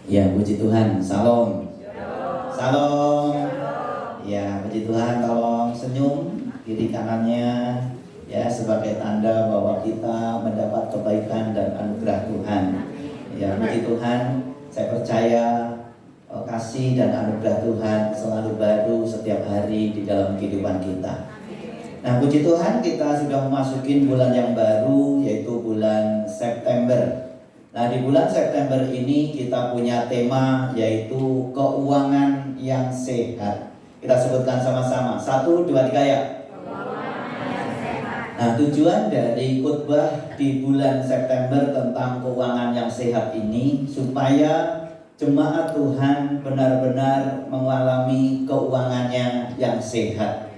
Ya, puji Tuhan. Salam. Salam. Ya, puji Tuhan. Tolong senyum kiri kanannya ya, sebagai tanda bahwa kita mendapat kebaikan dan anugerah Tuhan. Ya, puji Tuhan. Saya percaya kasih dan anugerah Tuhan selalu baru setiap hari di dalam kehidupan kita. Nah, puji Tuhan, kita sudah memasuki bulan yang baru, yaitu bulan September. Nah, di bulan September ini kita punya tema, yaitu keuangan yang sehat. Kita sebutkan sama-sama. 1, 2, 3 ya. Nah, tujuan dari khotbah di bulan September tentang keuangan yang sehat ini supaya jemaat Tuhan benar-benar mengalami keuangannya yang sehat.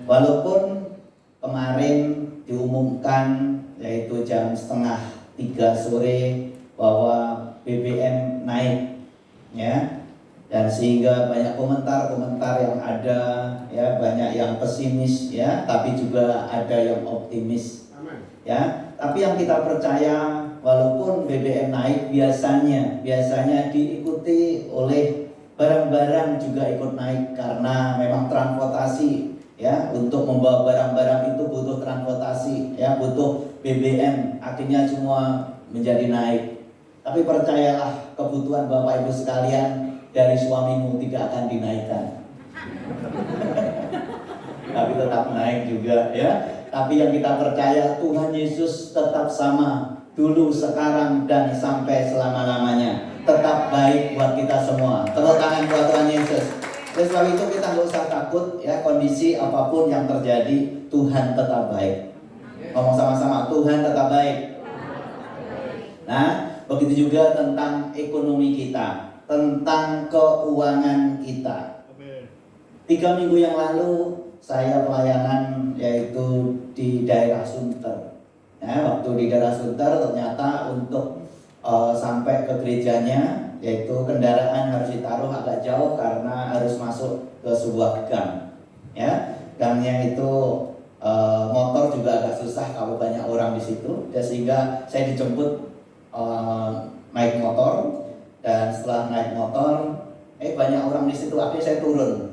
Walaupun kemarin diumumkan yaitu jam 2:30 sore bahwa BBM naik ya, dan sehingga banyak komentar-komentar yang ada ya, banyak yang pesimis ya, tapi juga ada yang optimis ya. Tapi yang kita percaya, walaupun BBM naik, biasanya diikuti oleh barang-barang juga ikut naik, karena memang transportasi ya, untuk membawa barang-barang itu butuh transportasi ya, butuh BBM, akhirnya semua menjadi naik. Tapi percayalah, kebutuhan Bapak Ibu sekalian dari suamimu tidak akan dinaikkan. Tapi tetap naik juga ya. Tapi yang kita percaya, Tuhan Yesus tetap sama, dulu, sekarang, dan sampai selama-lamanya. Tetap baik buat kita semua. Tepuk tangan buat Tuhan Yesus. Oleh sebab itu kita nggak usah takut ya, kondisi apapun yang terjadi, Tuhan tetap baik. Ngomong sama-sama, Tuhan tetap baik. Nah, begitu juga tentang ekonomi kita, tentang keuangan kita. 3 minggu yang lalu saya pelayanan yaitu di daerah Sunter. Ya, waktu di daerah Sunter ternyata untuk sampai ke gerejanya, yaitu kendaraan harus ditaruh agak jauh karena harus masuk ke sebuah gang. Ya, gangnya itu motor juga agak susah kalau banyak orang di situ. Dan sehingga saya dijemput naik motor, dan setelah naik motor banyak orang di situ, akhirnya saya turun.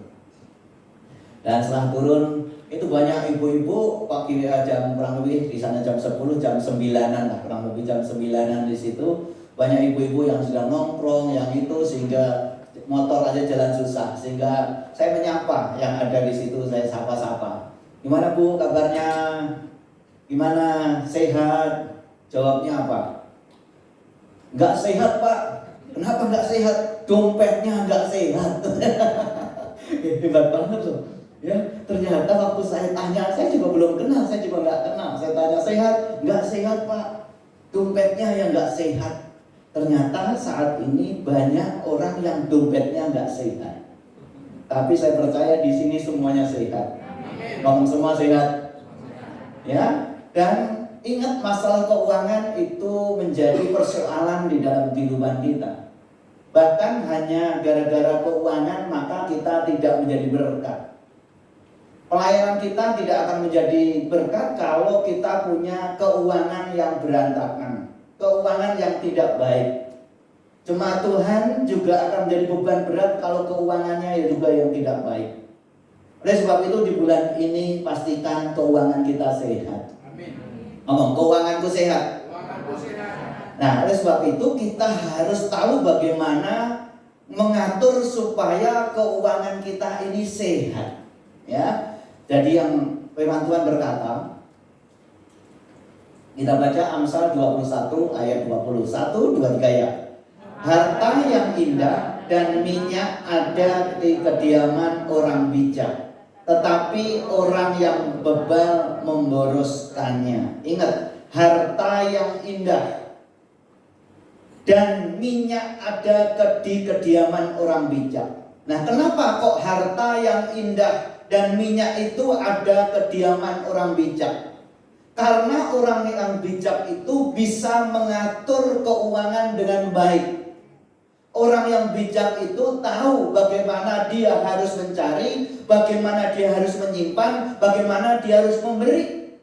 Dan setelah turun itu banyak ibu-ibu pagi jam kurang lebih di sana jam 10, jam 9-an lah, kurang lebih jam 9-an di situ. Banyak ibu-ibu yang sudah nongkrong yang itu, sehingga motor aja jalan susah. Sehingga saya menyapa yang ada di situ, saya sapa-sapa. Gimana Bu kabarnya? Gimana, sehat? Jawabnya apa? Nggak sehat Pak. Kenapa nggak sehat? Dompetnya nggak sehat. Hebat banget loh. Ya, ternyata waktu saya tanya, saya juga belum kenal, saya juga nggak kenal. Saya tanya, sehat? Nggak sehat Pak. Dompetnya yang nggak sehat. Ternyata saat ini banyak orang yang dompetnya nggak sehat. Tapi saya percaya di sini semuanya sehat. Ngomong semua sehat. Ya, dan ingat, masalah keuangan itu menjadi persoalan di dalam kehidupan kita. Bahkan hanya gara-gara keuangan maka kita tidak menjadi berkat. Pelayanan kita tidak akan menjadi berkat kalau kita punya keuangan yang berantakan, keuangan yang tidak baik. Jemaat Tuhan juga akan menjadi beban berat kalau keuangannya juga yang tidak baik. Oleh sebab itu di bulan ini pastikan keuangan kita sehat. Amin. Ngomong, keuanganku sehat. Nah, oleh sebab itu kita harus tahu bagaimana mengatur supaya keuangan kita ini sehat. Ya. Jadi yang firman Tuhan berkata, kita baca Amsal 21 ayat 21, 2, 3 ya. Harta yang indah dan minyak ada di kediaman orang bijak, tetapi orang yang bebal memboroskannya. Ingat, harta yang indah dan minyak ada di kediaman orang bijak. Nah, kenapa kok harta yang indah dan minyak itu ada kediaman orang bijak? Karena orang yang bijak itu bisa mengatur keuangan dengan baik. Orang yang bijak itu tahu bagaimana dia harus mencari, bagaimana dia harus menyimpan, bagaimana dia harus memberi.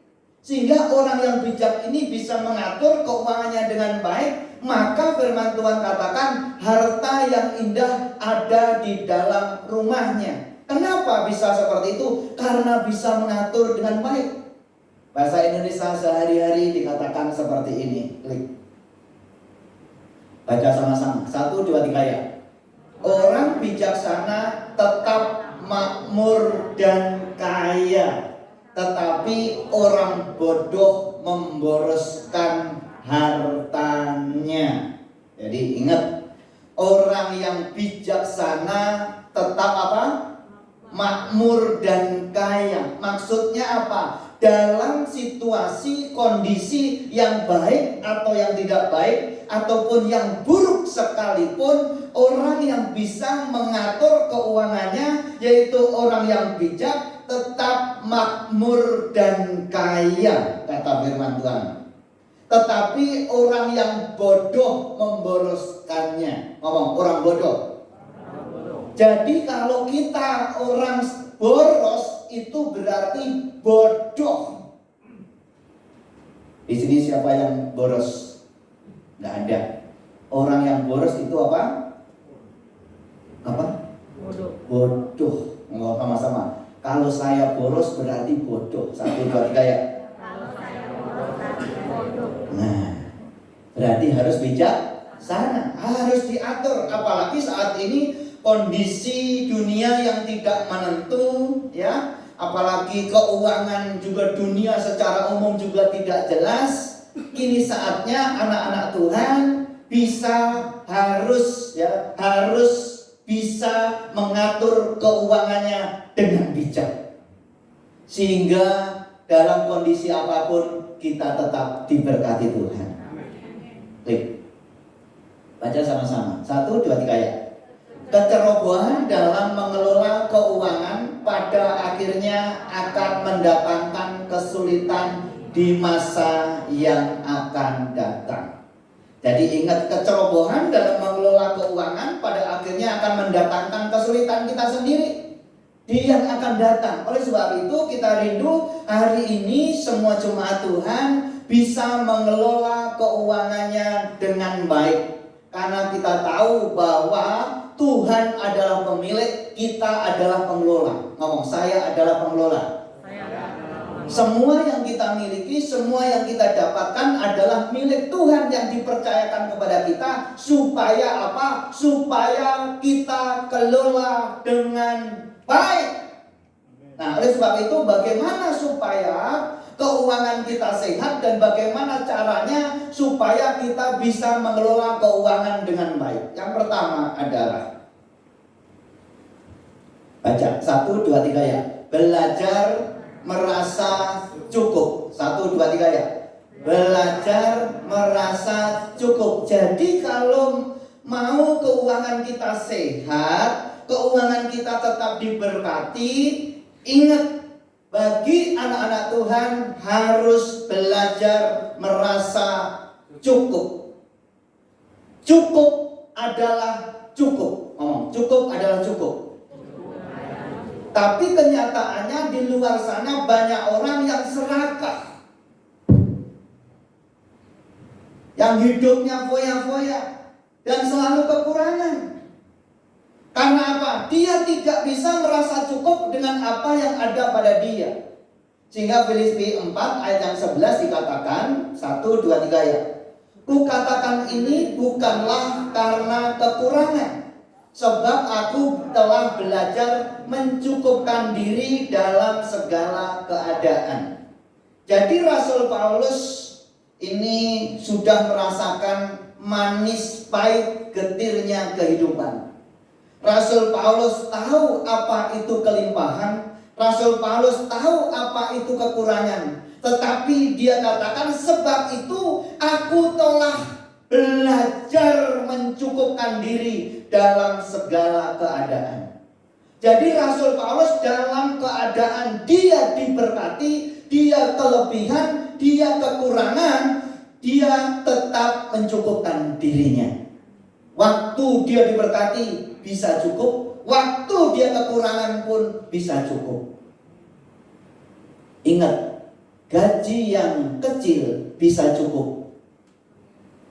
Sehingga orang yang bijak ini bisa mengatur keuangannya dengan baik. Maka firman Tuhan katakan, harta yang indah ada di dalam rumahnya. Kenapa bisa seperti itu? Karena bisa mengatur dengan baik. Bahasa Indonesia sehari-hari dikatakan seperti ini. Klik. Baca sama-sama. 1, 2, 3 ya. Orang bijaksana tetap makmur dan kaya, tetapi orang bodoh memboroskan hartanya. Jadi ingat, orang yang bijaksana tetap apa? Makmur dan kaya. Maksudnya apa? Dalam situasi kondisi yang baik atau yang tidak baik ataupun yang buruk sekalipun, orang yang bisa mengatur keuangannya, yaitu orang yang bijak, tetap makmur dan kaya, kata firman Tuhan. Tetapi orang yang bodoh memboroskannya. Ngomong, orang bodoh. Jadi kalau kita orang boros, itu berarti bodoh. Di sini siapa yang boros? Nggak ada. Orang yang boros itu apa? Apa? Bodoh. Ngomong sama-sama. Kalau saya boros berarti bodoh. 1, 2, 3 ya. Nah, berarti harus bijaksana, harus diatur. Apalagi saat ini kondisi dunia yang tidak menentu, ya. Apalagi keuangan juga dunia secara umum juga tidak jelas. Kini saatnya anak-anak Tuhan harus bisa mengatur keuangannya dengan bijak, sehingga dalam kondisi apapun kita tetap diberkati Tuhan. Klik. Baca sama-sama. 1, 2, 3 ya. Kecerobohan dalam mengelola keuangan pada akhirnya akan mendatangkan kesulitan di masa yang akan datang. Jadi ingat, kecerobohan dalam mengelola keuangan pada akhirnya akan mendatangkan kesulitan kita sendiri di yang akan datang. Oleh sebab itu kita rindu hari ini semua jemaat Tuhan bisa mengelola keuangannya dengan baik. Karena kita tahu bahwa Tuhan adalah pemilik, kita adalah pengelola. Ngomong, saya adalah pengelola. Semua yang kita miliki, semua yang kita dapatkan adalah milik Tuhan yang dipercayakan kepada kita. Supaya apa? Supaya kita kelola dengan baik. Nah, oleh sebab itu bagaimana supaya keuangan kita sehat dan bagaimana caranya supaya kita bisa mengelola keuangan dengan baik? Yang pertama adalah baca 1, 2, 3 ya. Belajar merasa cukup. 1, 2, 3 ya. Belajar merasa cukup. Jadi kalau mau keuangan kita sehat, keuangan kita tetap diberkati, ingat, bagi anak-anak Tuhan harus belajar merasa cukup. Cukup adalah cukup. Ngomong, cukup adalah cukup. Tapi kenyataannya di luar sana banyak orang yang serakah, yang hidupnya foya-foya dan selalu kekurangan. Karena apa? Dia tidak bisa merasa cukup dengan apa yang ada pada dia. Sehingga Filipi 4 ayat yang 11 dikatakan 1, 2, 3 ya. Kukatakan ini bukanlah karena kekurangan, sebab aku telah belajar mencukupkan diri dalam segala keadaan. Jadi Rasul Paulus ini sudah merasakan manis pahit getirnya kehidupan. Rasul Paulus tahu apa itu kelimpahan. Rasul Paulus tahu apa itu kekurangan. Tetapi dia katakan, sebab itu aku telah belajar mencukupkan diri dalam segala keadaan. Jadi Rasul Paulus dalam keadaan dia diberkati, dia kelebihan, dia kekurangan, dia tetap mencukupkan dirinya. Waktu dia diberkati bisa cukup, waktu dia kekurangan pun bisa cukup. Ingat, gaji yang kecil bisa cukup,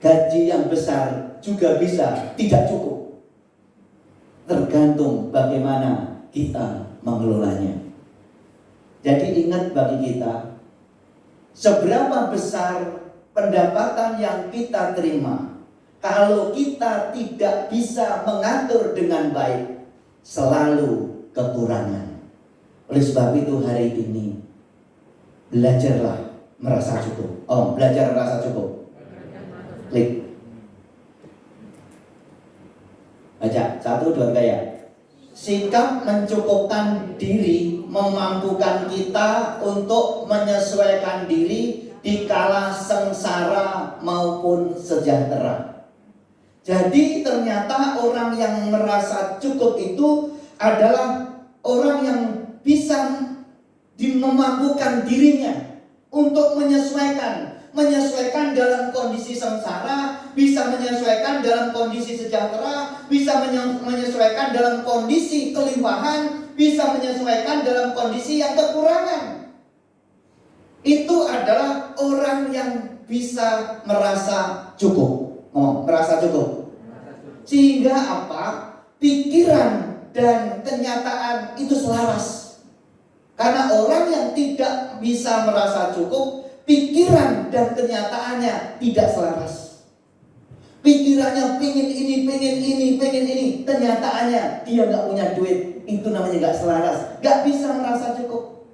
gaji yang besar juga bisa tidak cukup. Tergantung bagaimana kita mengelolanya. Jadi ingat bagi kita, seberapa besar pendapatan yang kita terima, kalau kita tidak bisa mengatur dengan baik, selalu kekurangan. Oleh sebab itu hari ini belajarlah merasa cukup. Belajar merasa cukup. Klik. Baca 1, 2, 3 ya. Sikap mencukupkan diri memampukan kita untuk menyesuaikan diri di kala sengsara maupun sejahtera. Jadi ternyata orang yang merasa cukup itu adalah orang yang bisa memampukan dirinya untuk menyesuaikan dalam kondisi sengsara, bisa menyesuaikan dalam kondisi sejahtera, bisa menyesuaikan dalam kondisi kelimpahan, bisa menyesuaikan dalam kondisi yang kekurangan. Itu adalah orang yang bisa merasa cukup. Merasa cukup. Sehingga apa? Pikiran dan kenyataan itu selaras. Karena orang yang tidak bisa merasa cukup, pikiran dan kenyataannya tidak selaras. Pikirannya pengen ini, kenyataannya dia nggak punya duit. Itu namanya nggak selaras, nggak bisa merasa cukup.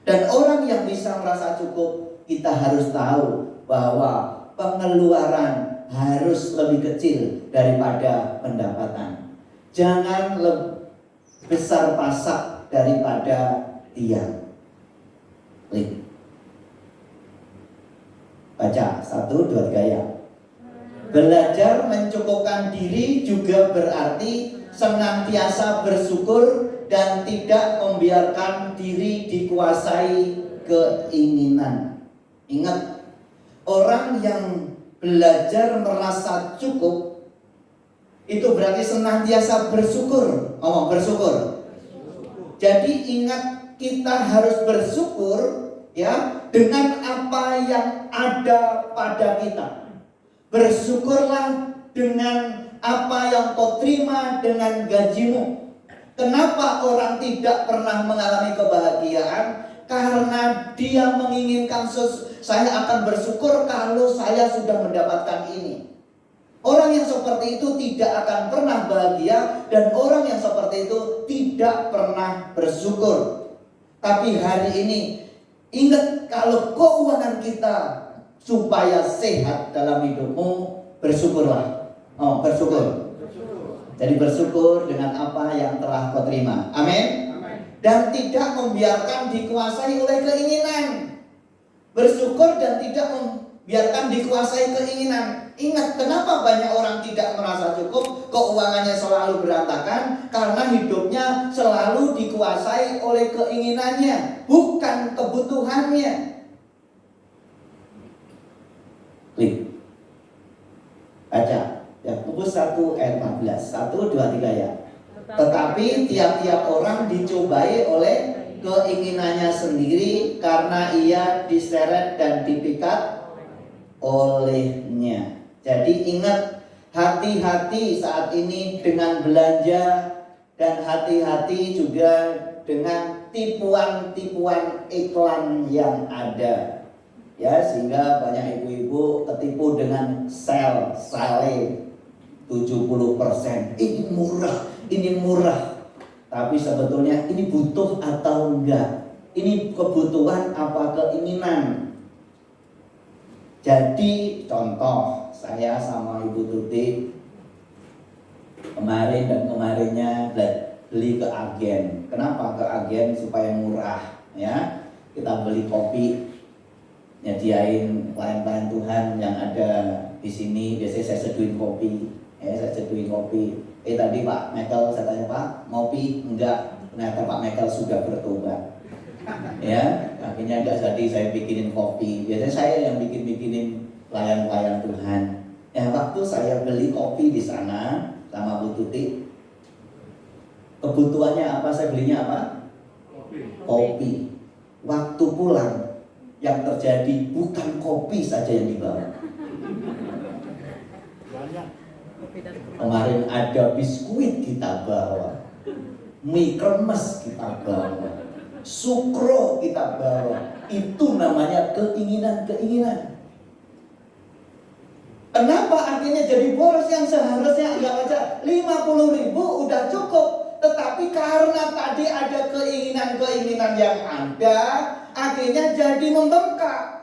Dan orang yang bisa merasa cukup, kita harus tahu bahwa pengeluaran harus lebih kecil daripada pendapatan. Jangan besar pasak daripada tiang. Klik. Baca 1, 2, 3 ya. Belajar mencukupkan diri juga berarti senantiasa bersyukur dan tidak membiarkan diri dikuasai keinginan. Ingat, orang yang belajar merasa cukup itu berarti senantiasa bersyukur. Bersyukur. Jadi ingat, kita harus bersyukur ya dengan apa yang ada pada kita. Bersyukurlah dengan apa yang kau terima dengan gajimu. Kenapa orang tidak pernah mengalami kebahagiaan? Karena dia menginginkan saya akan bersyukur kalau saya sudah mendapatkan ini. Orang yang seperti itu tidak akan pernah bahagia, dan orang yang seperti itu tidak pernah bersyukur. Tapi hari ini ingat, kalau keuangan kita supaya sehat dalam hidupmu, bersyukurlah. Bersyukur. Jadi bersyukur dengan apa yang telah kau terima. Amin. Dan tidak membiarkan dikuasai oleh keinginan. Bersyukur dan tidak membiarkan dikuasai keinginan. Ingat, kenapa banyak orang tidak merasa cukup, keuangannya selalu berantakan? Karena hidupnya selalu dikuasai oleh keinginannya, bukan kebutuhannya. Klik. Baca. Yakobus 1 ayat 14. 1, 2, 3 ya. Tetapi tiap-tiap orang dicobai oleh keinginannya sendiri, karena ia diseret dan dipikat olehnya. Jadi ingat, hati-hati saat ini dengan belanja, dan hati-hati juga dengan tipuan-tipuan iklan yang ada. Ya, sehingga banyak ibu-ibu ketipu dengan sale 70%. Ini murah. Tapi sebetulnya ini butuh atau enggak? Ini kebutuhan apa keinginan? Jadi contoh, saya sama Ibu Tuti kemarin dan kemarinnya beli ke agen. Kenapa ke agen? Supaya murah ya. Kita beli kopi, nyediain klien-klien Tuhan yang ada di sini. Biasanya saya seduhin kopi. Tadi Pak Michael, saya tanya, Pak, ngopi? Enggak. Ternyata Pak Michael sudah bertobat. Ya, akhirnya enggak jadi saya bikinin kopi. Biasanya saya yang bikinin pelayan-pelayan Tuhan. Ya, waktu saya beli kopi di sana sama Bu Tuti, kebutuhannya apa? Saya belinya apa? Kopi. Waktu pulang yang terjadi bukan kopi saja yang dibawa. Kemarin ada biskuit kita bawa, mie kremes kita bawa, sukro kita bawa. Itu namanya keinginan-keinginan. Kenapa akhirnya jadi boros yang seharusnya anggap aja 50.000 udah cukup. Tetapi karena tadi ada keinginan-keinginan yang ada, akhirnya jadi membengkak.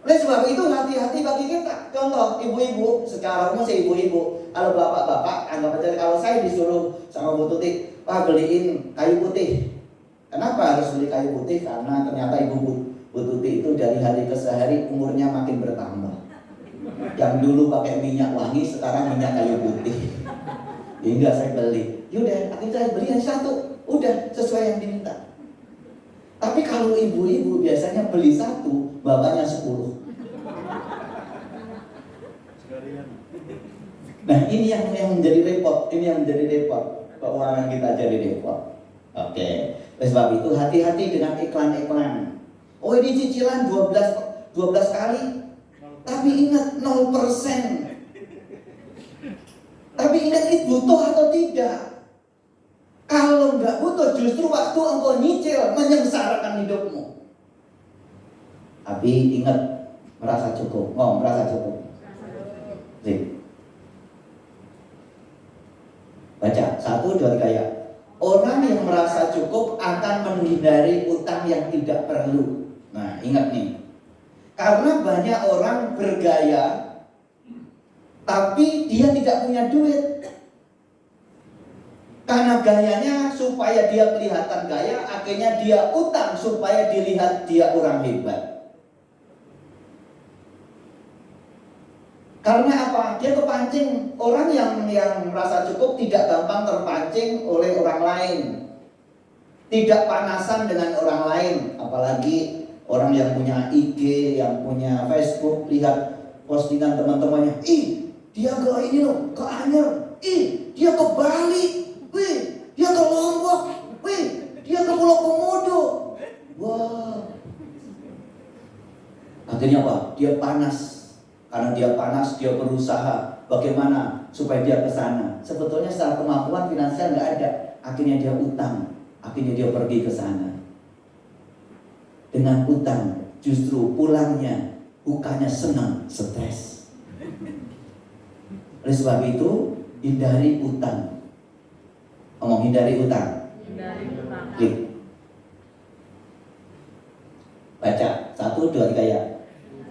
Oleh sebab itu hati-hati bagi kita. Contoh ibu-ibu, secara umum sih ibu-ibu. Kalau bapak-bapak, anggap aja kalau saya disuruh sama Bu Tuti, Pak beliin kayu putih. Kenapa harus beli kayu putih? Karena ternyata Bu Tuti itu dari hari ke hari umurnya makin bertambah. Yang dulu pakai minyak wangi, sekarang minyak kayu putih. Hingga saya beli. Yaudah, akhirnya saya beli yang satu. Udah, sesuai yang diminta. Tapi kalau ibu-ibu biasanya beli satu, bapaknya 10. Nah ini yang menjadi repot. Ini yang menjadi repot. Keuangan kita jadi repot. Oke. Oleh sebab itu hati-hati dengan iklan-iklan. Oh ini cicilan 12 kali. Tapi ingat 0%. Tapi ingat itu butuh atau tidak. Kalau nggak butuh, justru waktu engkau nyicil menyengsarakan hidupmu. Tapi ingat, merasa cukup. Oh, merasa cukup. Sip. Baca 1, 2, 3 ya. Orang yang merasa cukup akan menghindari utang yang tidak perlu. Nah, ingat nih. Karena banyak orang bergaya tapi dia tidak punya duit. Karena gayanya supaya dia kelihatan gaya, akhirnya dia utang supaya dilihat dia orang hebat. Karena apa? Dia kepancing. Orang yang merasa cukup tidak gampang terpancing oleh orang lain. Tidak panasan dengan orang lain. Apalagi orang yang punya IG, yang punya Facebook, lihat postingan teman-temannya. Ih, dia ke ini loh, ke Anyer. Ih, dia ke Bali. Wih, dia ke Lombok. Wih, dia ke Pulau Komodo. Wah. Akhirnya apa? Dia panas. Karena dia panas, dia berusaha bagaimana supaya dia ke sana. Sebetulnya secara kemampuan finansial nggak ada. Akhirnya dia utang. Akhirnya dia pergi ke sana. Dengan utang, justru pulangnya bukannya senang, stres. Oleh sebab itu, hindari utang. Ngomong hindari utang. Hindari utang. Klik. Baca 1, 2, 3 ya.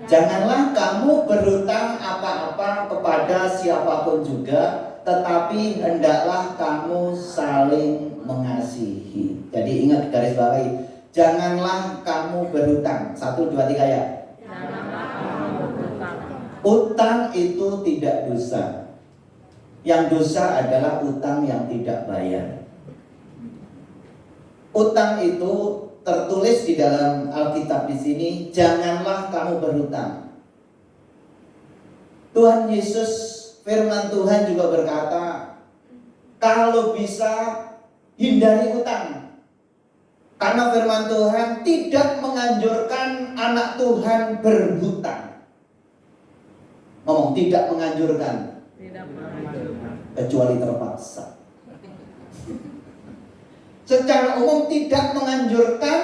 Janganlah kamu berutang apa-apa kepada siapapun juga, tetapi hendaklah kamu saling mengasihi. Jadi ingat garis bawahi. Janganlah kamu berutang. 1, 2, 3 ya. Janganlah kamu berutang. Utang itu tidak dosa. Yang dosa adalah utang yang tidak bayar. Utang itu tertulis di dalam Alkitab di sini, janganlah kamu berhutang. Tuhan Yesus, firman Tuhan juga berkata, kalau bisa hindari utang. Karena firman Tuhan tidak menganjurkan anak Tuhan berhutang. Ngomong tidak menganjurkan. Tidak menganjurkan. Kecuali terpaksa. Secara umum tidak menganjurkan.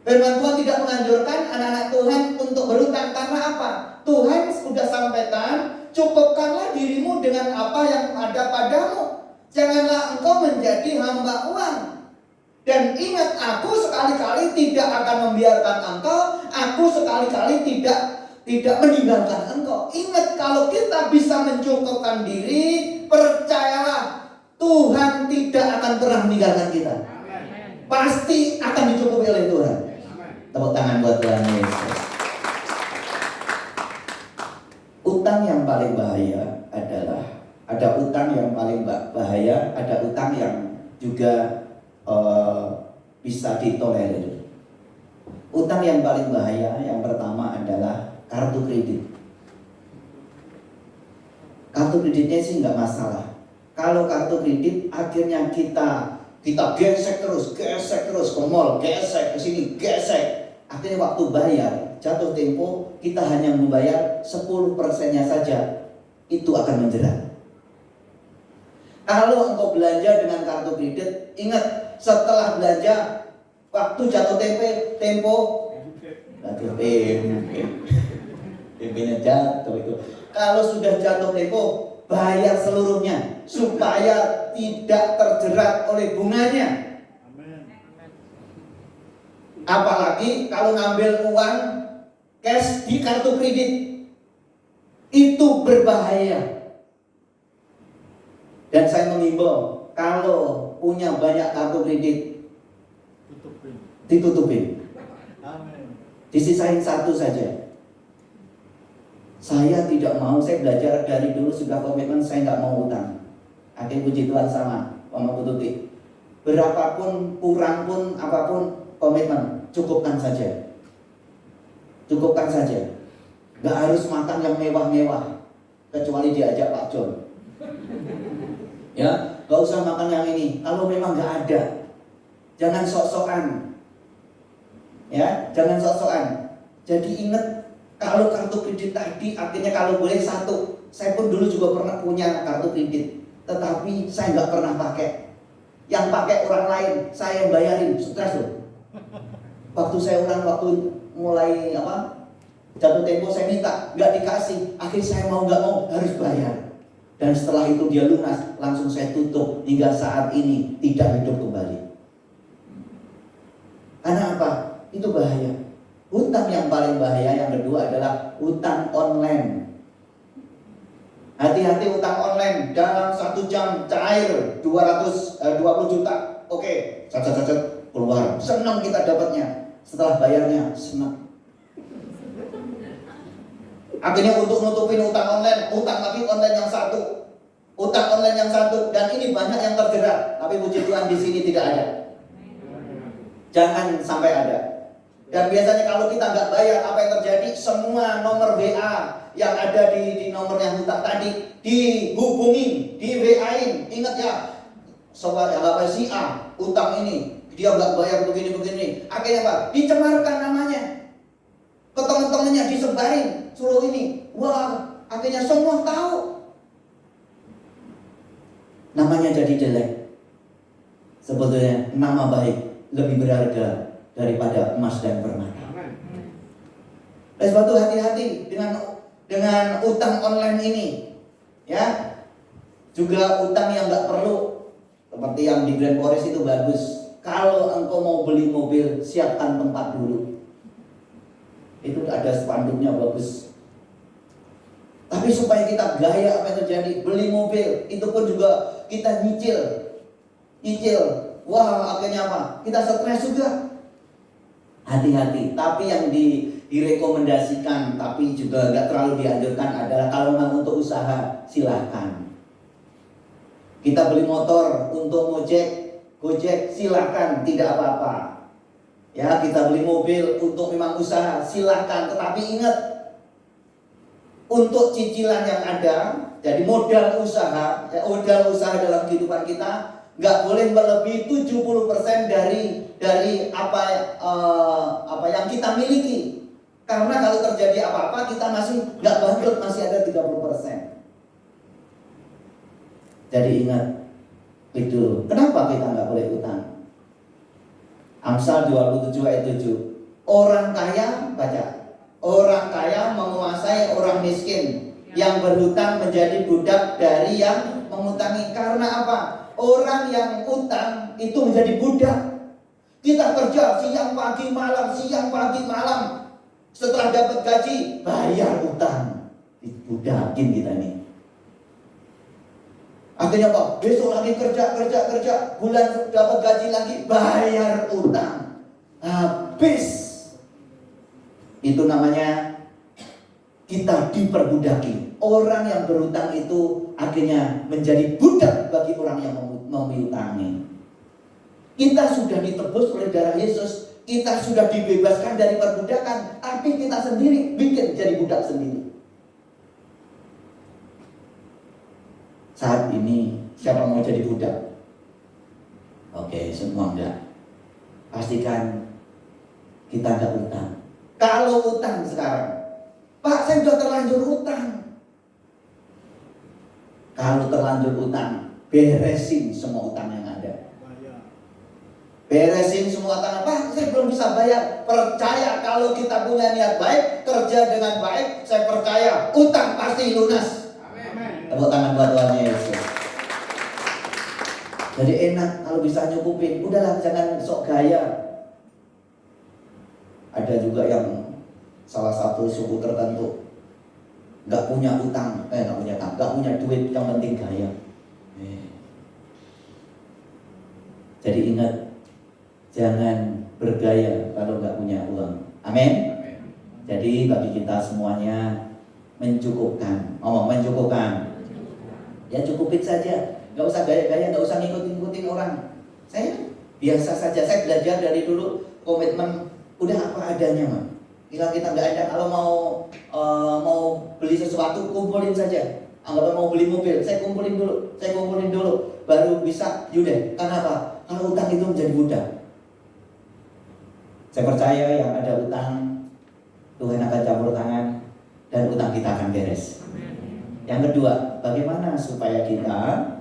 Firman Tuhan tidak menganjurkan anak-anak Tuhan untuk berhutang. Karena apa? Tuhan sudah sampaikan, cukupkanlah dirimu dengan apa yang ada padamu. Janganlah engkau menjadi hamba uang. Dan ingat, aku sekali-kali tidak akan membiarkan engkau. Aku sekali-kali tidak meninggalkan engkau. Ingat, kalau kita bisa mencukupkan diri, percayalah Tuhan tidak akan pernah meninggalkan kita. Pasti akan dicukupi oleh Tuhan. Tepuk tangan buat Tuhan Yesus. Utang yang paling bahaya adalah, ada utang yang paling bahaya, ada utang yang juga bisa ditolerir. Utang yang paling bahaya yang pertama adalah kartu kredit. Kartu kreditnya sih nggak masalah. Kalau kartu kredit akhirnya kita kita gesek terus ke mall, gesek ke sini, gesek. Akhirnya waktu bayar, jatuh tempo kita hanya membayar 10%-nya saja. Itu akan menjerat. Kalau engkau belanja dengan kartu kredit, ingat setelah belanja, waktu jatuh tempo jatuh tempenya jatuh itu. Kalau sudah jatuh tempo, bayar seluruhnya supaya tidak terjerat oleh bunganya. Apalagi kalau ngambil uang cash di kartu kredit, itu berbahaya. Dan saya mengimbau, kalau punya banyak kartu kredit, ditutupin. Disisain satu saja. Saya tidak mau, saya belajar dari dulu sudah komitmen saya nggak mau utang. Akhirnya puji Tuhan sama Bu Tuti. Berapapun, kurang pun, apapun komitmen, cukupkan saja. Cukupkan saja. Nggak harus makan yang mewah-mewah, kecuali diajak Pak John. Ya, nggak usah makan yang ini. Kalau memang nggak ada, jangan sok-sokan. Ya, jangan sok-sokan. Jadi ingat, kalau kartu kredit tadi artinya kalau boleh satu. Saya pun dulu juga pernah punya kartu kredit, tetapi saya nggak pernah pakai. Yang pakai orang lain, saya yang bayarin, stres loh. Waktu mulai jatuh tempo saya minta, nggak dikasih. Akhirnya saya mau nggak mau harus bayar. Dan setelah itu dia lunas, langsung saya tutup hingga saat ini tidak hidup kembali. Karena apa? Itu bahaya. Hutang yang paling bahaya yang kedua adalah hutang online. Hati-hati hutang online. Dalam 1 jam cair 20 juta. Oke, cacat keluar. Senang kita dapatnya. Setelah bayarnya senang. Akhirnya untuk nutupin hutang online, hutang lagi online yang satu. Hutang online yang satu, dan ini banyak yang terjerat. Tapi puji Tuhan di sini tidak ada. Jangan sampai ada. Dan biasanya kalau kita nggak bayar, apa yang terjadi? Semua nomor WA yang ada di nomor yang hutang tadi dihubungin, di WA-in. Ingat ya, si A hutang ini, dia nggak bayar begini. Akhirnya apa? Dicemarkan namanya. Ke teman-temannya disebarin, suruh ini. Wah, akhirnya semua tahu. Namanya jadi jelek. Sebetulnya nama baik lebih berharga daripada emas dan permata. Oleh sebab itu hati-hati dengan utang online ini, ya. Juga utang yang nggak perlu, seperti yang di Grand Forest itu bagus. Kalau engkau mau beli mobil, siapkan tempat dulu. Itu ada spanduknya bagus. Tapi supaya kita gaya apa yang terjadi, beli mobil, itu pun juga kita nyicil. Wah, akhirnya apa? Kita stres juga. Hati-hati. Tapi yang direkomendasikan, tapi juga nggak terlalu dianjurkan adalah kalau memang untuk usaha, silahkan. Kita beli motor untuk Gojek, silahkan, tidak apa-apa. Ya, kita beli mobil untuk memang usaha, silahkan. Tetapi ingat, untuk cicilan yang ada, jadi modal usaha dalam kehidupan kita nggak boleh melebihi 70% dari apa yang kita miliki. Karena kalau terjadi apa-apa kita masih nggak bangkrut, masih ada 30%. Jadi ingat itu. Kenapa kita nggak boleh utang? Amsal 27 ayat 7. Orang kaya, baca. Orang kaya menguasai orang miskin. Yang berhutang menjadi budak dari yang mengutangi. Karena apa? Orang yang utang itu menjadi budak. Kita kerja siang pagi malam. Setelah dapat gaji, bayar utang. Dibudakin kita nih. Akhirnya apa? Besok lagi kerja. Bulan dapat gaji lagi, bayar utang. Habis. Itu namanya kita diperbudaki. Orang yang berutang itu akhirnya menjadi budak bagi orang yang mengutangnya. Kita sudah ditebus oleh darah Yesus. Kita sudah dibebaskan dari perbudakan. Tapi kita sendiri bikin jadi budak sendiri. Saat ini siapa mau jadi budak? Oke, semua enggak. Pastikan kita enggak utang. Kalau utang sekarang, Pak, saya sudah terlanjur utang. Kalau terlanjur utang, beresin semua utang yang ada. Beresin semua utang. Pak, saya belum bisa bayar. Percaya kalau kita punya niat baik, kerja dengan baik, saya percaya utang pasti lunas. Amin. Tepuk tangan buat Tuhan Yesus. Jadi enak kalau bisa nyukupin. Udahlah, jangan sok gaya. Ada juga yang salah satu suku tertentu nggak punya utang, nggak punya duit, yang penting gaya. Jadi ingat, jangan bergaya kalau nggak punya uang. Amin. Jadi bagi kita semuanya mencukupkan. Mencukupkan. Ya cukupin saja. Nggak usah gaya-gaya, nggak usah ngikut-ngikutin orang. Saya biasa saja. Saya belajar dari dulu komitmen udah apa adanya, Mas. Kita nggak ada. Kalau mau beli sesuatu, kumpulin saja. Anggap mau beli mobil, saya kumpulin dulu, baru bisa. Yaudah, kenapa? Kalau utang itu menjadi budak. Saya percaya yang ada utang, Tuhan akan campur tangan dan utang kita akan beres. Yang kedua, bagaimana supaya kita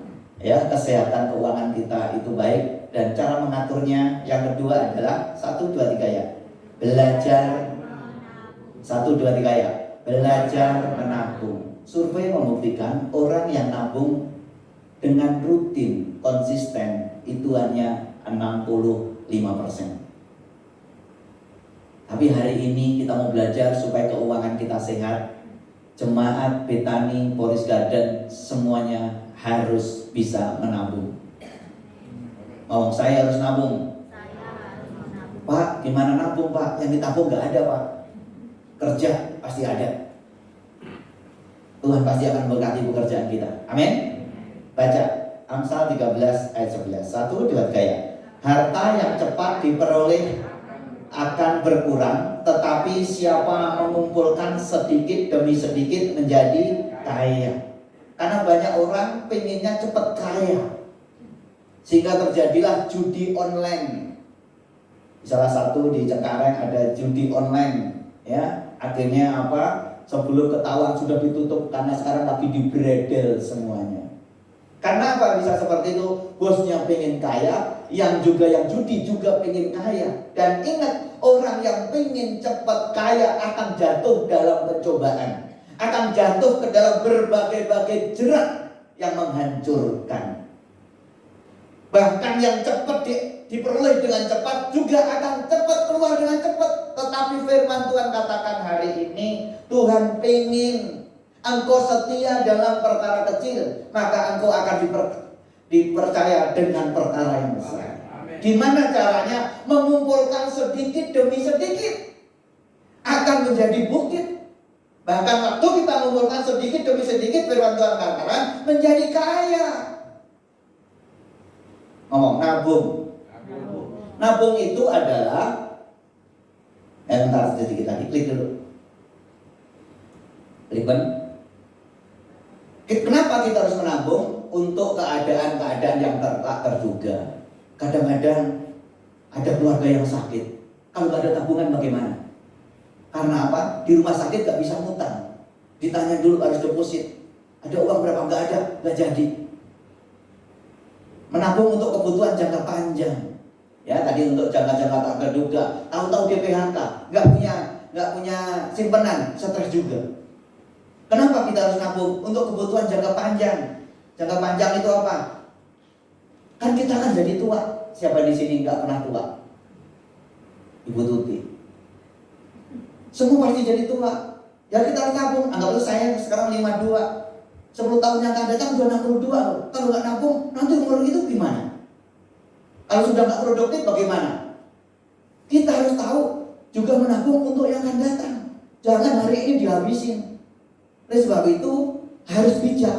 kesehatan keuangan kita itu baik, dan cara mengaturnya yang kedua adalah 1, 2, 3 ya. Belajar 1, 2, 3 ya. Belajar menabung. Survei membuktikan orang yang nabung dengan rutin, konsisten itu hanya 65%. Tapi hari ini kita mau belajar supaya keuangan kita sehat. Jemaat Betani Forest Garden semuanya harus bisa menabung. Saya harus nabung. Pak, gimana nabung, Pak? Yang ditabung nggak ada, Pak. Kerja pasti ada. Tuhan pasti akan memberkati pekerjaan kita. Amin. Baca Amsal 13 ayat 11. 1, 2, 3 ya. Harta yang cepat diperoleh akan berkurang, tetapi siapa mengumpulkan sedikit demi sedikit menjadi kaya. Karena banyak orang pengennya cepat kaya, sehingga terjadilah judi online. Salah satu di Cengkareng ada judi online, ya. Akhirnya apa? Sebelum ketahuan sudah ditutup karena sekarang lagi dibredel semuanya. Karena apa bisa seperti itu? Bosnya pengen kaya, yang judi juga pengen kaya. Dan ingat, orang yang pengen cepat kaya akan jatuh dalam pencobaan, akan jatuh ke dalam berbagai-bagai jerat yang menghancurkan. Bahkan yang cepat diperoleh dengan cepat juga akan cepat keluar dengan cepat. Tetapi firman Tuhan katakan hari ini, Tuhan pengen engkau setia dalam perkara kecil, maka engkau akan dipercaya dengan perkara yang besar. Gimana caranya? Mengumpulkan sedikit demi sedikit akan menjadi bukit. Bahkan waktu kita mengumpulkan sedikit demi sedikit, firman Tuhan katakan menjadi kaya. Nabung. Nabung itu adalah bentar sedikit lagi, klik dulu. Kenapa kita harus menabung? Untuk keadaan-keadaan yang tak terduga. Kadang-kadang ada keluarga yang sakit. Kalau nggak ada tabungan bagaimana? Karena apa? Di rumah sakit nggak bisa ngutang. Ditanya dulu harus deposit. Ada uang berapa? Nggak ada, nggak jadi. Menabung untuk kebutuhan jangka panjang. Ya, tadi untuk jangka-jangka tak terduga. Tahu-tahu dia PHK, nggak punya simpanan, stres juga. Kenapa kita harus nabung? Untuk kebutuhan jangka panjang. Jangka panjang itu apa? Kan kita akan jadi tua. Siapa di sini nggak pernah tua? Ibu Tuti. Semua pasti jadi tua. Ya kita harus nabung. Anggaplah saya sekarang 52. 10 tahun yang akan datang sudah 62 loh. Kalau nggak nabung, nanti umur itu gimana? Kalau sudah nggak produktif bagaimana? Kita harus tahu juga menabung untuk yang akan datang. Jangan hari ini dihabisin. Oleh sebab itu harus bijak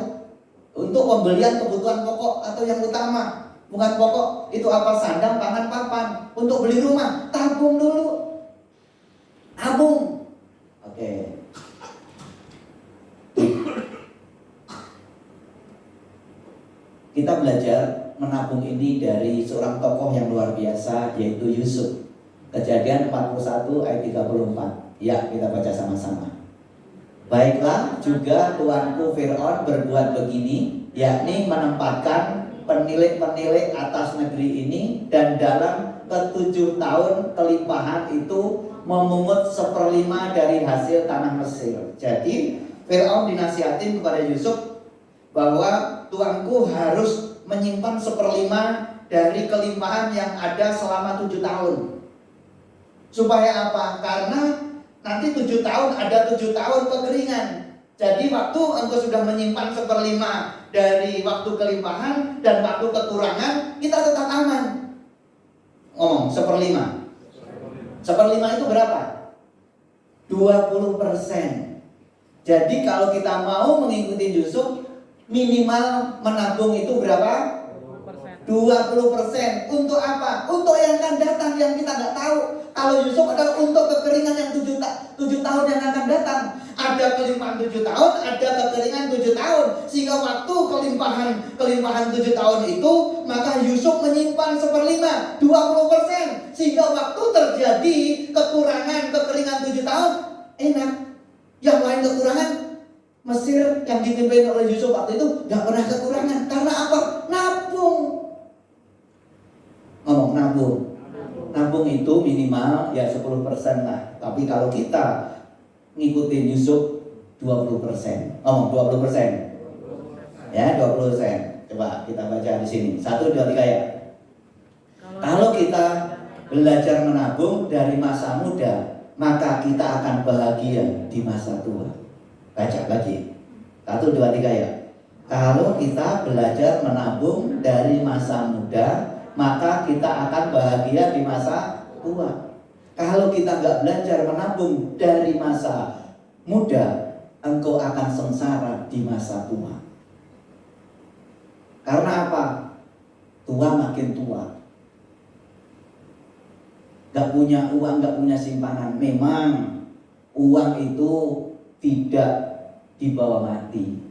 untuk pembelian kebutuhan pokok atau yang utama. Bukan pokok, itu apa? Sandang, pangan, papan. Untuk beli rumah, tabung dulu. Tabung. Oke. Kita belajar menabung ini dari seorang tokoh yang luar biasa, yaitu Yusuf. Kejadian 41 ayat 34. Ya, kita baca sama-sama. Baiklah juga tuanku Fir'aun berbuat begini, yakni menempatkan penilik-penilik atas negeri ini, dan dalam ke-7 tahun kelimpahan itu memungut 1/5 dari hasil tanah Mesir. Jadi Fir'aun dinasihatin kepada Yusuf bahwa tuanku harus menyimpan 1/5 dari kelimpahan yang ada selama 7 tahun. Supaya apa? Karena nanti 7 tahun ada 7 tahun kekeringan. Jadi waktu engkau sudah menyimpan 1/5 dari waktu kelimpahan dan waktu kekurangan, kita tetap aman. Ngomong 1/5. 1/5 itu berapa? 20%. Jadi kalau kita mau mengikuti Yusuf, minimal menabung itu berapa? 20%. Untuk apa? Untuk yang akan datang yang kita nggak tahu. Kalau Yusuf adalah untuk kekeringan yang 7 tahun yang akan datang. Ada kelimpahan 7 tahun, ada kekeringan 7 tahun. Sehingga waktu kelimpahan 7 tahun itu, maka Yusuf menyimpan 1/5, 20%. Sehingga waktu terjadi kekeringan 7 tahun, enak. Yang lain kekurangan, Mesir yang dipimpin oleh Yusuf waktu itu nggak pernah kekurangan. Karena apa? Nabung. Ngomong nabung. Nabung itu minimal ya 10% lah. Tapi kalau kita ngikutin Yusuf 20%. Ngomong 20%. Ya, 20%. Coba kita baca di sini. 1, 2, 3 ya. Kalau kita belajar menabung dari masa muda, maka kita akan bahagia di masa tua. Baca lagi. 1, 2, 3 ya. Kalau kita belajar menabung dari masa muda, maka kita akan bahagia di masa tua. Kalau kita nggak belajar menabung dari masa muda, engkau akan sengsara di masa tua. Karena apa? Tua makin tua. Gak punya uang, gak punya simpanan. Memang uang itu tidak dibawa mati,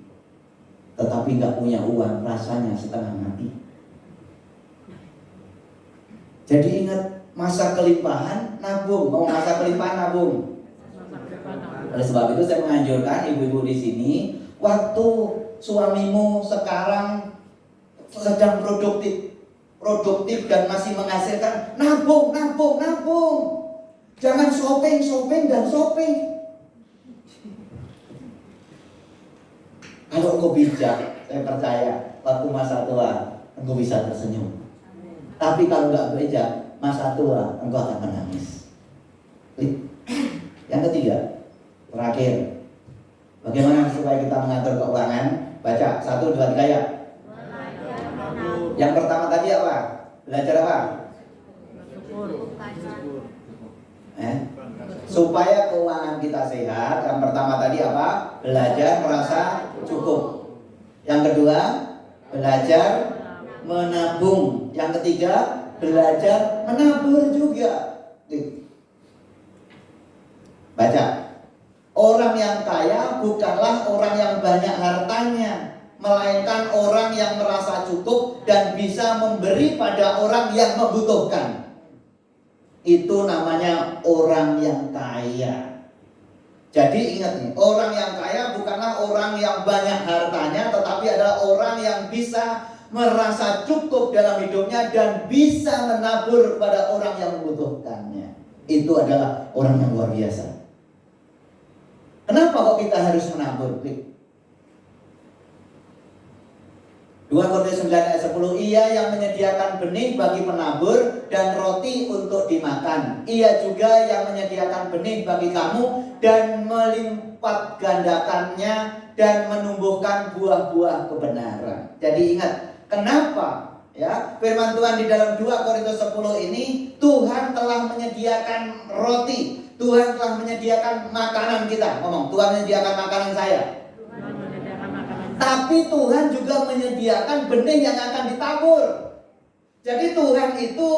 tetapi gak punya uang rasanya setengah mati. Jadi ingat, masa kelimpahan nabung. Mau masa kelimpahan nabung. Oleh sebab itu saya menganjurkan ibu-ibu di sini, waktu suamimu sekarang sedang produktif dan masih menghasilkan, nabung. Jangan shopping dan shopping. Kalau engkau bijak, saya percaya waktu masa tua engkau bisa tersenyum. Tapi kalau nggak bijak, masa tua engkau akan menangis. Yang ketiga, terakhir, bagaimana supaya kita mengatur keuangan? Baca 1, 2, 3 ya. Yang pertama tadi apa? Belajar apa? Supaya keuangan kita sehat. Yang pertama tadi apa? Belajar merasa cukup. Yang kedua, belajar menabung. Yang ketiga, belajar menabur juga. Baca. Orang yang kaya bukanlah orang yang banyak hartanya, melainkan orang yang merasa cukup dan bisa memberi pada orang yang membutuhkan. Itu namanya orang yang kaya. Jadi ingat nih, orang yang kaya bukanlah orang yang banyak hartanya, tetapi adalah orang yang bisa merasa cukup dalam hidupnya dan bisa menabur pada orang yang membutuhkannya. Itu adalah orang yang luar biasa. Kenapa kok kita harus menabur? 2 Korintus 9 ayat 10, ia yang menyediakan benih bagi penabur dan roti untuk dimakan. Ia juga yang menyediakan benih bagi kamu dan melipat gandakannya dan menumbuhkan buah-buah kebenaran. Jadi ingat, kenapa? Ya, firman Tuhan di dalam 2 Korintus 10 ini, Tuhan telah menyediakan roti. Tuhan telah menyediakan makanan kita. Ngomong, Tuhan menyediakan makanan saya. Tapi Tuhan juga menyediakan benih yang akan ditabur. Jadi Tuhan itu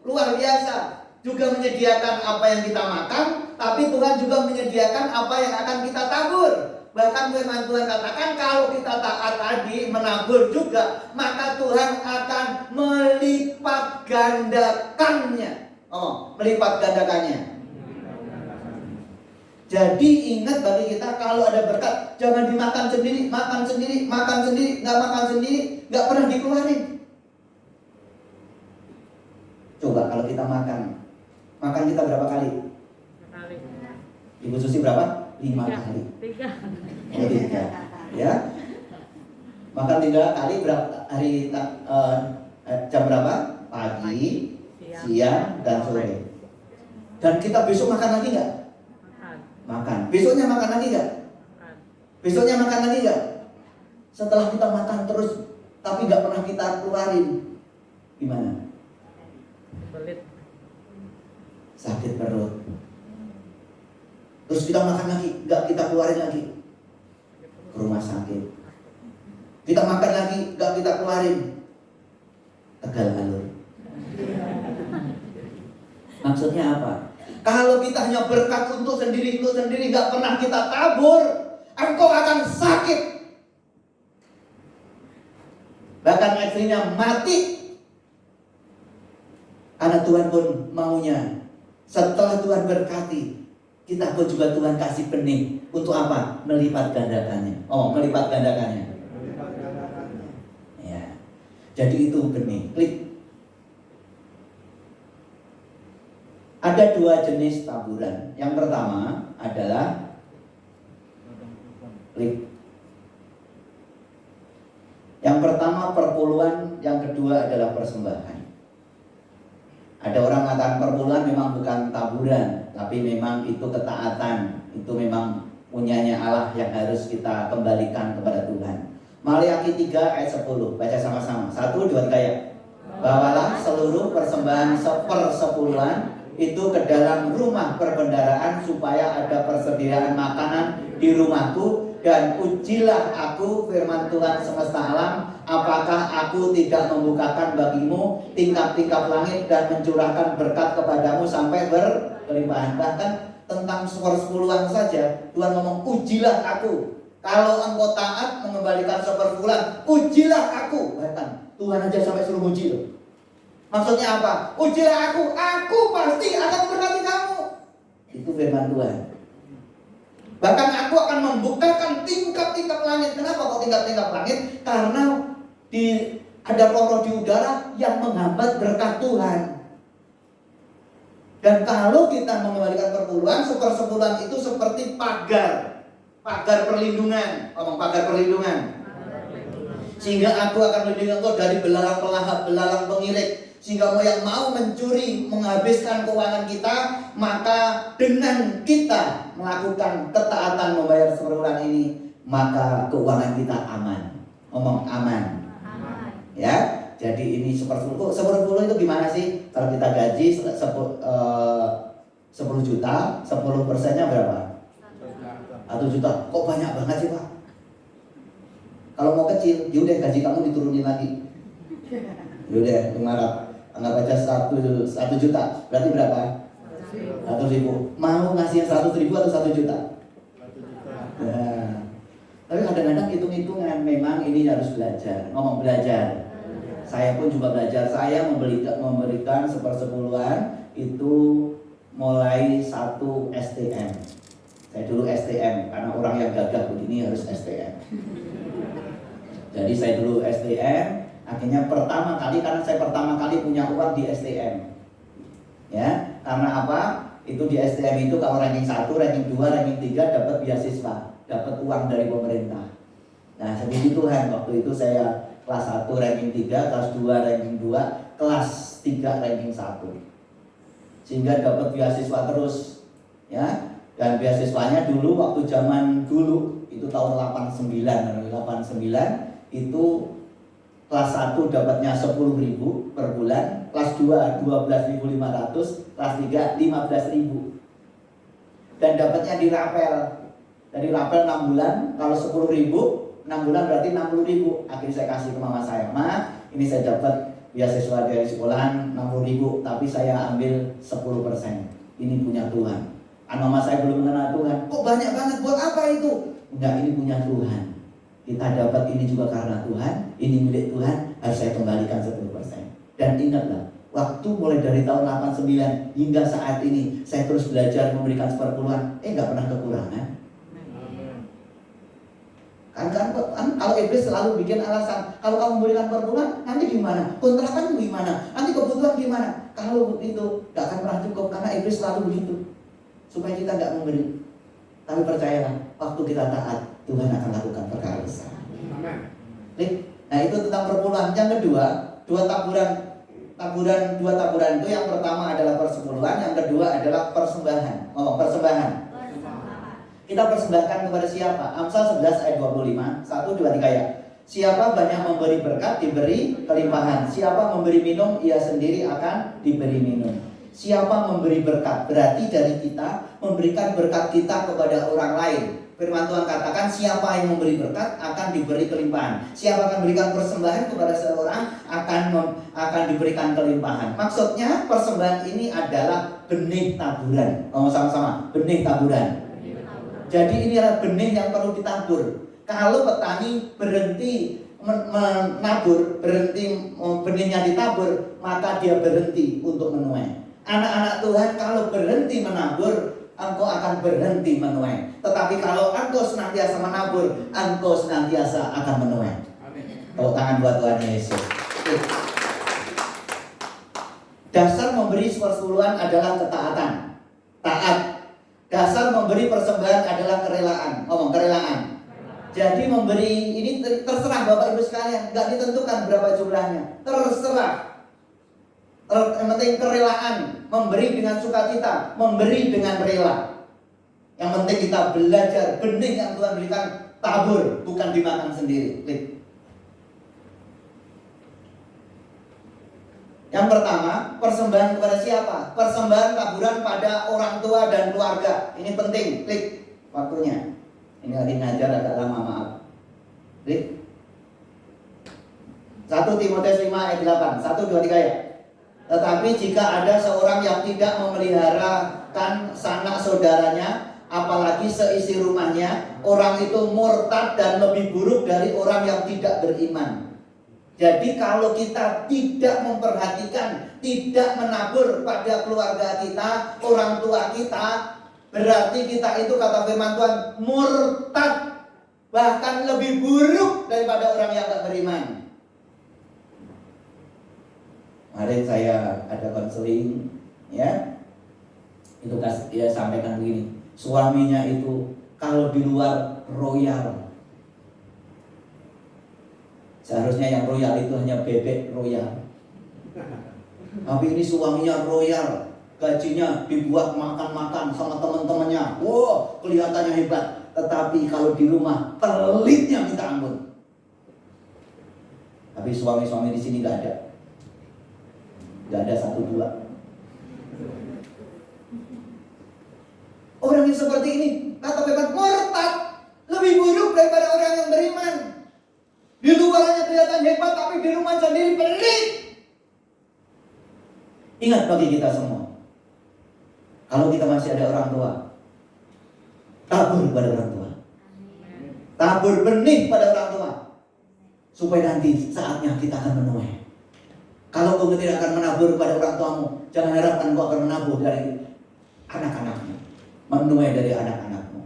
luar biasa. Juga menyediakan apa yang kita makan, tapi Tuhan juga menyediakan apa yang akan kita tabur. Bahkan firman Tuhan katakan kalau kita taat tadi menabur juga, maka Tuhan akan melipat gandakannya. Melipat gandakannya. Jadi ingat bagi kita kalau ada berkat jangan dimakan sendiri, makan sendiri, makan sendiri, nggak makan sendiri, nggak pernah dikeluarin. Coba kalau kita makan kita berapa kali? Sekali. Ibu Susi berapa? 5 kali. 3. Oh, 3. Ya. Makan 3 kali berapa hari jam berapa? Pagi, siang, dan sore. Dan kita besok makan lagi nggak? Makan. Besoknya makan lagi nggak? Besoknya makan lagi nggak? Setelah kita makan terus, tapi nggak pernah kita keluarin, gimana? Belit. Sakit perut. Terus kita makan lagi, nggak kita keluarin lagi, ke rumah sakit. Kita makan lagi, nggak kita keluarin, tegal alur. Maksudnya apa? Kalau kita hanya berkat untuk sendiri, nggak pernah kita tabur, engkau akan sakit. Bahkan ekstrimnya mati. Karena Tuhan pun maunya setelah Tuhan berkati, kita pun juga Tuhan kasih benih. Untuk apa? Melipat gandakannya. Melipat gandakannya. Ya. Jadi itu benih. Klik. Ada 2 jenis taburan. Yang pertama adalah klik. Yang pertama perpuluhan, yang kedua adalah persembahan. Ada orang mengatakan perpuluhan memang bukan taburan, tapi memang itu ketaatan. Itu memang punyanya Allah yang harus kita kembalikan kepada Tuhan. Maleakhi 3 ayat 10. Baca sama-sama. 1, 2, 3 ya. Bawalah seluruh persembahan sepersepuluhan itu ke dalam rumah perbendaharaan supaya ada persediaan makanan di rumahku, dan ujilah aku firman Tuhan semesta alam, apakah aku tidak membukakan bagimu tingkap-tingkap langit dan mencurahkan berkat kepadamu sampai berkelimpahan. Bahkan tentang sepersepuluhan saja Tuhan ngomong ujilah aku. Kalau engkau taat mengembalikan sepersepuluhan, ujilah aku. Bahkan Tuhan aja sampai suruh uji loh. Maksudnya apa? Ujilah aku pasti akan memberkati kamu. Itu firman Tuhan. Bahkan aku akan membukakan tingkap-tingkap langit. Kenapa kok tingkap-tingkap langit? Karena ada roh-roh di udara yang menghambat berkat Tuhan. Dan kalau kita mengembalikan perpuluhan, sepersepuluhan itu seperti pagar perlindungan. Pagar perlindungan. Sehingga aku akan melindungi engkau dari belalang pelahap, belalang pengirik. Sehingga yang mau mencuri, menghabiskan keuangan kita, maka dengan kita melakukan ketaatan membayar sepersepuluhan ini, maka keuangan kita aman. Ngomong aman. Ya, jadi ini sepersepuluh itu gimana sih? Kalau kita gaji 10 juta, 10%-nya berapa? 1 juta. Kok banyak banget sih Pak? Kalau mau kecil, yaudah gaji kamu diturunin lagi. Yaudah 500. Anggap aja 1 juta. Berarti berapa? 100.000. Mau ngasih 100.000 atau 1 juta? Nah, tapi kadang-kadang hitung-hitungan. Memang ini harus belajar. Ngomong belajar. Saya pun juga belajar. Saya memberikan sepersepuluhan itu mulai 1 STM. Saya dulu STM karena orang yang gagah begini harus STM. Jadi saya dulu STM. Akhirnya pertama kali, karena saya pertama kali punya uang di STM. Ya, karena apa? Itu di STM itu kalau ranking 1, ranking 2, ranking 3 dapat beasiswa, dapat uang dari pemerintah. Nah, sepuji Tuhan, waktu itu saya kelas 1 ranking 3, kelas 2 ranking 2, kelas 3 ranking 1. Sehingga dapat beasiswa terus. Ya. Dan beasiswanya dulu waktu zaman dulu itu tahun 89 itu kelas 1 dapatnya 10.000 per bulan, kelas 2 12.500, kelas 3 15.000. Dan dapatnya di rapel. Dari rapel 6 bulan, kalau 10.000, 6 bulan berarti 60.000. Akhirnya saya kasih ke mama saya, "Ma, ini saya dapat beasiswa dari sekolahan 60.000, tapi saya ambil 10%. Ini punya Tuhan." Mama saya belum mengenal Tuhan. Kok banyak banget, buat apa itu? enggak, ini punya Tuhan. Kita dapat ini juga karena Tuhan, ini milik Tuhan, harus saya kembalikan 10%. Dan ingatlah, waktu mulai dari tahun 89 hingga saat ini, saya terus belajar memberikan 10%, enggak pernah kekurangan. Kan kalau iblis selalu bikin alasan, kalau kamu memberikan 10%, nanti gimana? Kontrakan gimana? Nanti kebutuhan gimana? Kalau itu enggak akan pernah cukup, karena iblis selalu begitu. Supaya kita enggak memberi. Tapi percayalah, waktu kita taat, Tuhan akan lakukan perkara besar. Amin. Nah, itu tentang perpuluhan. Yang kedua, dua taburan itu, yang pertama adalah persepuluhan, yang kedua adalah persembahan. Persembahan. Kita persembahkan kepada siapa? Amsal 11 ayat 25. 1, 2, 3 ya. Siapa banyak memberi berkat, diberi kelimpahan. Siapa memberi minum, ia sendiri akan diberi minum. Siapa memberi berkat, berarti dari kita memberikan berkat kita kepada orang lain. Firman Tuhan katakan, siapa yang memberi berkat akan diberi kelimpahan. Siapa akan memberikan persembahan kepada seorang akan diberikan kelimpahan. Maksudnya persembahan ini adalah benih taburan. Sama-sama, benih taburan. Jadi inilah benih yang perlu ditabur. Kalau petani berhenti menabur, berhenti benihnya ditabur, maka dia berhenti untuk menuai. Anak-anak Tuhan, kalau berhenti menabur, engkau akan berhenti menuai. Tetapi kalau engkau senantiasa menabur, engkau senantiasa akan menuai. Tepuk tangan buat Tuhan Yesus. Dasar memberi 10% adalah ketaatan. Taat. Dasar memberi persembahan adalah kerelaan. Kerelaan. Jadi memberi ini terserah Bapak Ibu sekalian, nggak ditentukan berapa jumlahnya. Terserah. Yang penting kerelaan, memberi dengan sukacita, memberi dengan rela. Yang penting kita belajar benih yang Tuhan berikan, tabur, bukan dimakan sendiri. Yang pertama, persembahan kepada siapa? Persembahan taburan pada orang tua dan keluarga. Ini penting, klik waktunya. Ini lagi ngajar agak lama, maaf. Klik. 1 Timotius 5 ayat 8. 1, 2, 3 ya. Tetapi jika ada seorang yang tidak memeliharakan sanak saudaranya, apalagi seisi rumahnya, orang itu murtad dan lebih buruk dari orang yang tidak beriman. Jadi kalau kita tidak memperhatikan, tidak menabur pada keluarga kita, orang tua kita, berarti kita itu, kata firman Tuhan, murtad, bahkan lebih buruk daripada orang yang tidak beriman. Kemarin saya ada konseling, ya, itu dia sampaikan begini, suaminya itu kalau di luar royal, seharusnya yang royal itu hanya bebek royal, tapi ini suaminya royal, gajinya dibuat makan-makan sama teman-temannya, wow, kelihatannya hebat, tetapi kalau di rumah pelitnya minta ampun. Tapi suami-suami di sini nggak ada. Gak ada 1, 2. Orang yang seperti ini, kata firman, murtad, lebih buruk daripada orang yang beriman. Di luarnya kelihatan hebat, tapi di rumah sendiri pelit. Ingat bagi kita semua, kalau kita masih ada orang tua, tabur pada orang tua, tabur benih pada orang tua, supaya nanti saatnya kita akan menuai. Kalau kau tidak akan menabur pada orang tuamu, jangan harapkan kau akan menabur dari anak-anakmu, menuai dari anak-anakmu.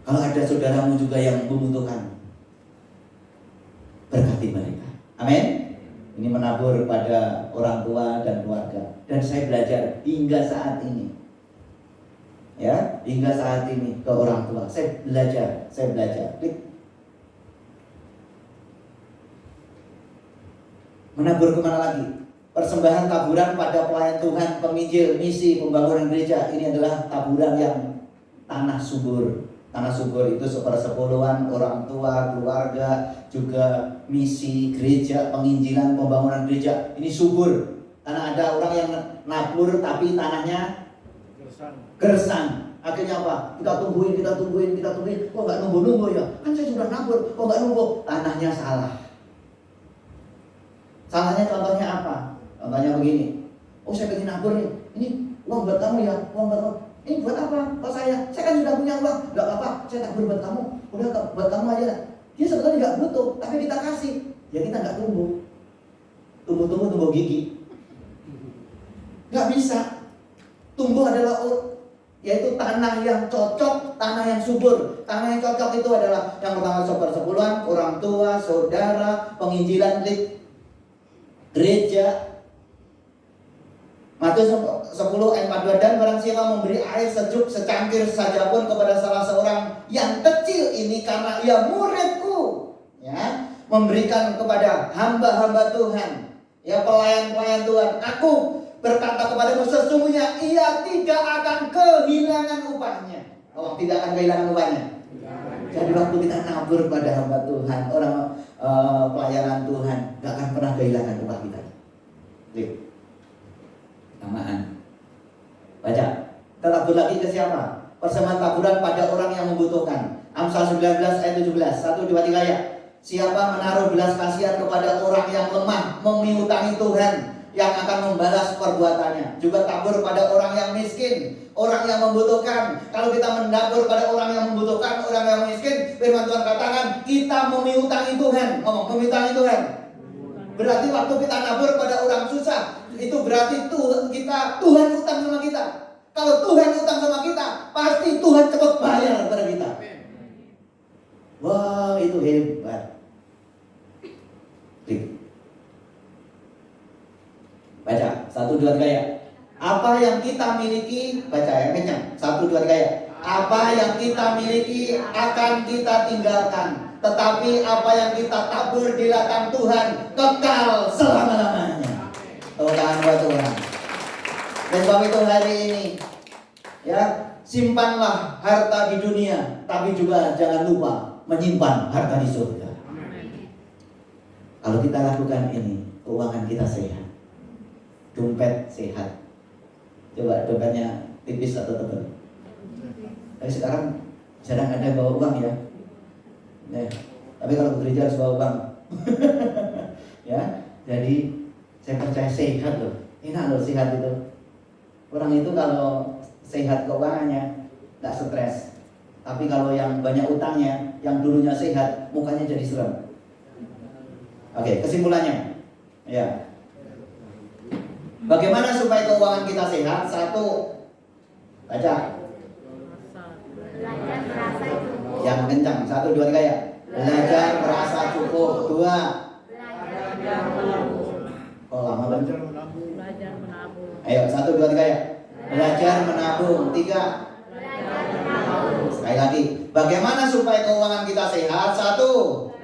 Kalau ada saudaramu juga yang membutuhkan, berkati mereka. Amin. Ini menabur pada orang tua dan keluarga. Dan saya belajar hingga saat ini, ya, hingga saat ini ke orang tua. Saya belajar. Menabur kemana lagi? Persembahan taburan pada pelayan Tuhan, penginjil, misi, pembangunan gereja. Ini adalah taburan yang tanah subur. Tanah subur itu 1/10 orang tua, keluarga, juga misi, gereja, penginjilan, pembangunan gereja. Ini subur. Karena ada orang yang nabur tapi tanahnya gersang. Akhirnya apa? Kita tungguin. Kok nggak nunggu ya? Kan saya sudah nabur, kok nggak nunggu? Tanahnya salah. Salahnya contohnya apa? Contohnya begini. Oh, saya pengen nabur nih. Ini uang buat kamu ya, uang buat kamu. Ini buat apa? Kalau saya kan sudah punya uang. Gak apa-apa, saya tabur buat kamu. Udah buat kamu aja. Dia sebetulnya nggak butuh, tapi kita kasih. Ya kita nggak tumbuh. Tumbuh gigi. Nggak bisa. Tumbuh adalah yaitu tanah yang cocok, tanah yang subur. Tanah yang cocok itu adalah yang pertama sepersepuluhan, orang tua, saudara, penginjilan, gereja. Matius 10 ayat 42, dan barang siapa memberi air sejuk secangkir saja pun kepada salah seorang yang kecil ini karena ia muridku, ya, memberikan kepada hamba-hamba Tuhan, ya, pelayan-pelayan Tuhan, aku berkata kepadamu sesungguhnya ia tidak akan kehilangan upahnya. Oh, tidak akan kehilangan upahnya. Jadi waktu kita nabur pada hamba Tuhan, orang pelayanan Tuhan, gak akan pernah kehilangan upah kita. Lihat. Samaan. Baca. Kita tabur lagi ke siapa? Persembahan taburan pada orang yang membutuhkan. Amsal 19 ayat 17. 1, 2, 3 ya. Siapa menaruh belas kasihan kepada orang yang lemah, memiutangi Tuhan yang akan membalas perbuatannya. Juga tabur pada orang yang miskin, orang yang membutuhkan. Kalau kita mendabur pada orang yang membutuhkan, orang yang miskin, firman Tuhan katakan kita memiutangi Tuhan. Ngomong, memiutangi Tuhan. Berarti waktu kita nabur pada orang susah, itu berarti Tuhan utang sama kita. Kalau Tuhan utang sama kita, pasti Tuhan cepat bayar pada kita. Wah, itu hebat. Baca, 1, 2, 3 ya. Apa yang kita miliki, baca yang kencang. 1, 2, 3 ya. Apa yang kita miliki akan kita tinggalkan, tetapi apa yang kita tabur di ladang Tuhan kekal selama-lamanya. Tepuk tangan buat Tuhan. Dan sebab itu hari ini, ya, simpanlah harta di dunia, tapi juga jangan lupa menyimpan harta di surga. Kalau kita lakukan ini, keuangan kita sehat, dompet sehat. Coba dompetnya tipis atau tebal? Tapi sekarang jarang ada bawa uang ya. Nah, tapi kalau gereja harus bawa uang. Ya, jadi saya percaya sehat loh. Enak loh sehat itu. Orang itu kalau sehat keuangannya nggak stres. Tapi kalau yang banyak utangnya, yang dulunya sehat, mukanya jadi serem. Oke, kesimpulannya, ya. Bagaimana supaya keuangan kita sehat? 1, baca. Belajar merasa cukup. Yang kencang. 1, 2, 3 ya. Belajar merasa cukup. 2. Belajar menabung. Oh, lama banget. Belajar menabung. Ayo, 1, 2, 3 ya. Belajar menabung. 3. Belajar menabung. Sekali lagi. Bagaimana supaya keuangan kita sehat? 1.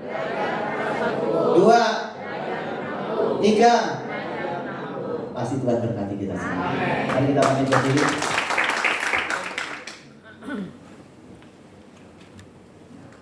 2. 3. Pasti Tuhan berkati kita semua. Mari kita pamit berdiri.